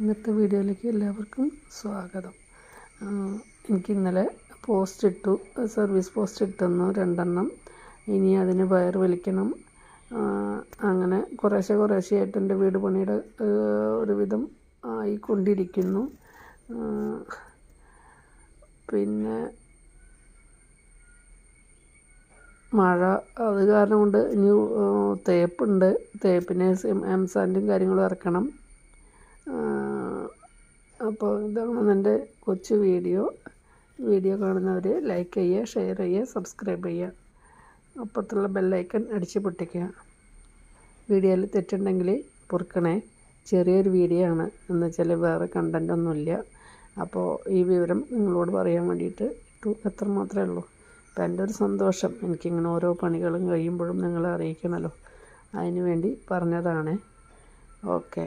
ഇന്നത്തെ വീഡിയോയിലേക്ക് എല്ലാവർക്കും സ്വാഗതം. എനിക്ക് ഇന്നലെ സർവീസ് പോസ്റ്റ് ഇട്ടുന്നു 2 ഇനി അതിന് വയർ വലിക്കണം. അങ്ങനെ കുറേശ്ശെയായിട്ട് എൻ്റെ വീട് പണിയുടെ ഒരുവിധം ആയിക്കൊണ്ടിരിക്കുന്നു. പിന്നെ മഴ അത് കാരണം കൊണ്ട് ഇനി തേപ്പുണ്ട്. തേപ്പിന് എംസാൻഡും കാര്യങ്ങളും ഇറക്കണം. അപ്പോൾ ഇതാണ് എൻ്റെ കൊച്ചു വീഡിയോ കാണുന്നവർ ലൈക്ക് ചെയ്യുക, ഷെയർ ചെയ്യുക, സബ്സ്ക്രൈബ് ചെയ്യുക, അപ്പുറത്തുള്ള ബെല്ലൈക്കൺ അടിച്ച് പൊട്ടിക്കുക. വീഡിയോയിൽ തെറ്റുണ്ടെങ്കിൽ പൊറുക്കണേ. ചെറിയൊരു വീഡിയോ ആണ്, എന്ന് വെച്ചാൽ വേറെ കണ്ടൻ്റൊന്നുമില്ല. അപ്പോൾ ഈ വിവരം നിങ്ങളോട് പറയാൻ വേണ്ടിയിട്ട് എത്ര മാത്രമേ ഉള്ളൂ. അപ്പോൾ എൻ്റെ ഒരു സന്തോഷം, എനിക്കിങ്ങനെ ഓരോ പണികളും കഴിയുമ്പോഴും നിങ്ങളെ അറിയിക്കണമല്ലോ, അതിന് വേണ്ടി പറഞ്ഞതാണ്. ഓക്കെ.